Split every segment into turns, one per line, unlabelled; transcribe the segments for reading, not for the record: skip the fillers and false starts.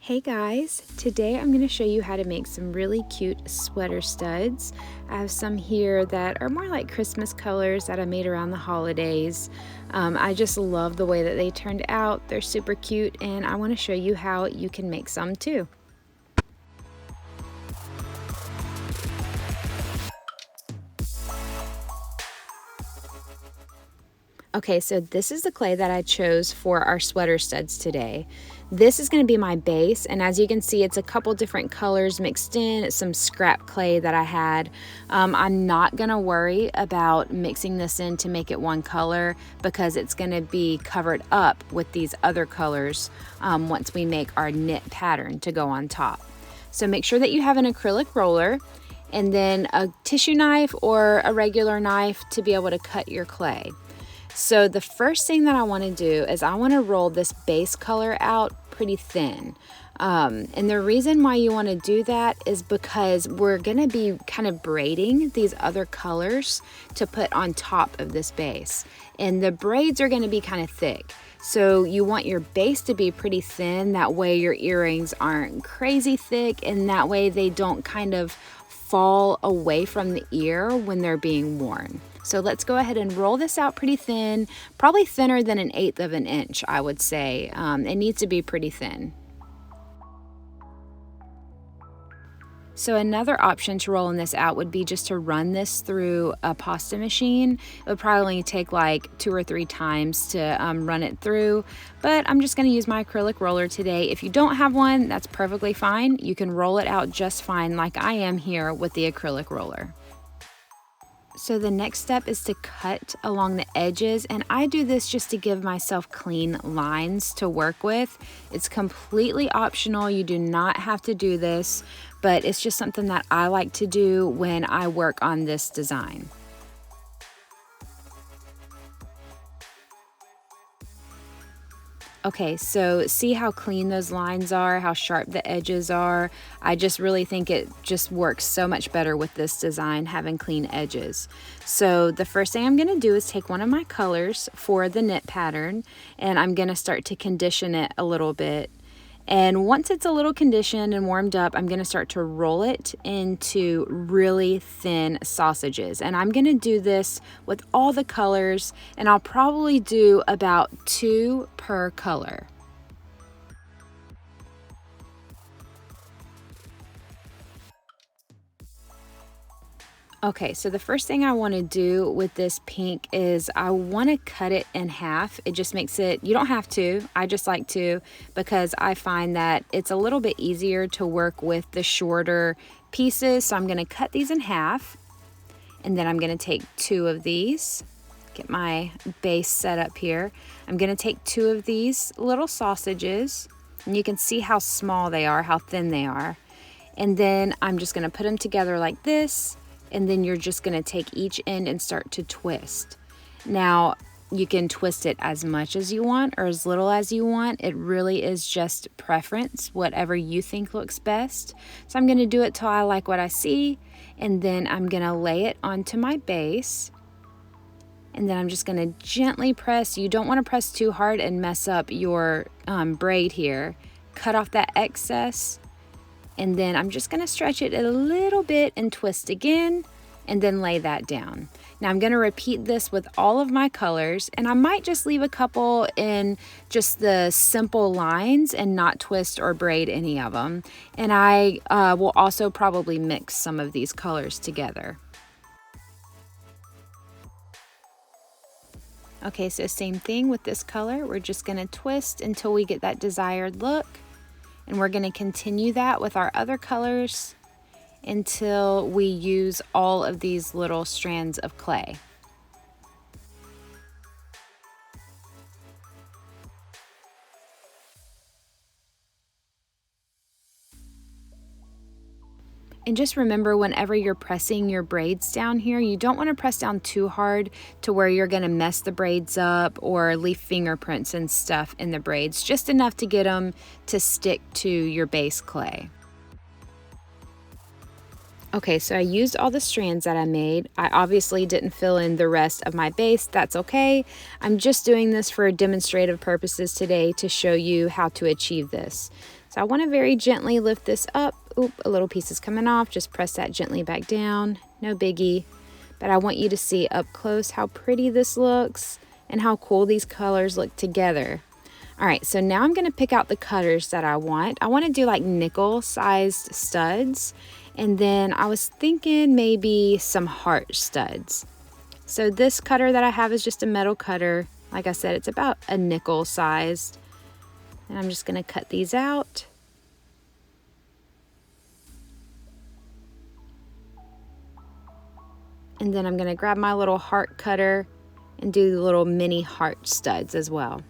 Hey guys, today I'm going to show you how to make some really cute sweater studs. I have some here that are more like Christmas colors that I made around the holidays. I just love the way that they turned out. They're super cute and I want to show you how you can make some too. Okay, so this is the clay that I chose for our sweater studs today. This is going to be my base, and as you can see, it's a couple different colors mixed in. It's some scrap clay that I had. I'm not going to worry about mixing this in to make it one color because it's going to be covered up with these other colors once we make our knit pattern to go on top. So make sure that you have an acrylic roller and then a tissue knife or a regular knife to be able to cut your clay. So the first thing that I want to do is I want to roll this base color out pretty thin. And the reason why you want to do that is because we're going to be kind of braiding these other colors to put on top of this base. And the braids are going to be kind of thick. So you want your base to be pretty thin. That way your earrings aren't crazy thick and that way they don't kind of fall away from the ear when they're being worn. So let's go ahead and roll this out pretty thin, probably thinner than 1/8 of an inch, I would say. It needs to be pretty thin. So another option to rolling this out would be just to run this through a pasta machine. It would probably take like 2 or 3 times to run it through, but I'm just going to use my acrylic roller today. If you don't have one, that's perfectly fine. You can roll it out just fine like I am here with the acrylic roller. So the next step is to cut along the edges, and I do this just to give myself clean lines to work with. It's completely optional. You do not have to do this, but it's just something that I like to do when I work on this design. Okay, so see how clean those lines are, how sharp the edges are. I just really think it just works so much better with this design, having clean edges. So the first thing I'm going to do is take one of my colors for the knit pattern, and I'm going to start to condition it a little bit. And once it's a little conditioned and warmed up, I'm going to start to roll it into really thin sausages. And I'm going to do this with all the colors, and I'll probably do about 2 per color. Okay, so the first thing I want to do with this pink is I want to cut it in half. It just makes it, you don't have to, I just like to, because I find that it's a little bit easier to work with the shorter pieces. So I'm going to cut these in half, and then I'm going to take 2 of these, get my base set up here. I'm going to take 2 of these little sausages, and you can see how small they are, how thin they are. And then I'm just going to put them together like this. And then you're just going to take each end and start to twist. Now, you can twist it as much as you want or as little as you want. It really is just preference, whatever you think looks best. So I'm going to do it till I like what I see, and then I'm going to lay it onto my base. And then I'm just going to gently press. You don't want to press too hard and mess up your braid here. Cut off that excess. And then I'm just going to stretch it a little bit and twist again, and then lay that down. Now I'm going to repeat this with all of my colors, and I might just leave a couple in just the simple lines and not twist or braid any of them. And I will also probably mix some of these colors together. Okay, so same thing with this color. We're just going to twist until we get that desired look. And we're going to continue that with our other colors until we use all of these little strands of clay. And just remember, whenever you're pressing your braids down here, you don't want to press down too hard to where you're going to mess the braids up or leave fingerprints and stuff in the braids, just enough to get them to stick to your base clay. Okay, so I used all the strands that I made. I obviously didn't fill in the rest of my base. That's okay. I'm just doing this for demonstrative purposes today to show you how to achieve this. So I want to very gently lift this up. Oop, a little piece is coming off. Just press that gently back down. No biggie. But I want you to see up close how pretty this looks and how cool these colors look together. All right, so now I'm gonna pick out the cutters that I want. I wanna do like nickel-sized studs, and then I was thinking maybe some heart studs. So this cutter that I have is just a metal cutter. Like I said, it's about a nickel sized. And I'm just gonna cut these out. And then I'm gonna grab my little heart cutter and do the little mini heart studs as well.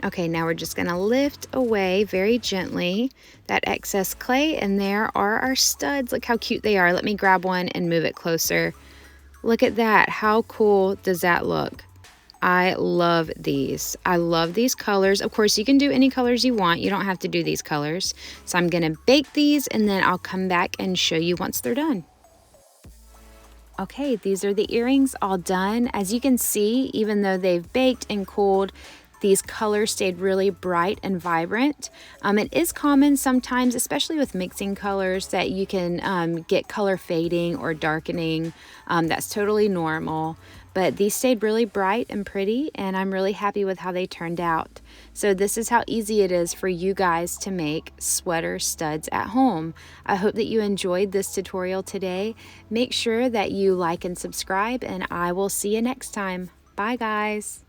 Okay, now we're just gonna lift away very gently that excess clay, and there are our studs. Look how cute they are. Let me grab one and move it closer. Look at that. How cool does that look? I love these. I love these colors. Of course, you can do any colors you want. You don't have to do these colors. So I'm gonna bake these, and then I'll come back and show you once they're done. Okay, these are the earrings all done. As you can see, even though they've baked and cooled, these colors stayed really bright and vibrant. It is common sometimes, especially with mixing colors, that you can get color fading or darkening. That's totally normal. But these stayed really bright and pretty, and I'm really happy with how they turned out. So this is how easy it is for you guys to make sweater studs at home. I hope that you enjoyed this tutorial today. Make sure that you like and subscribe, and I will see you next time. Bye, guys.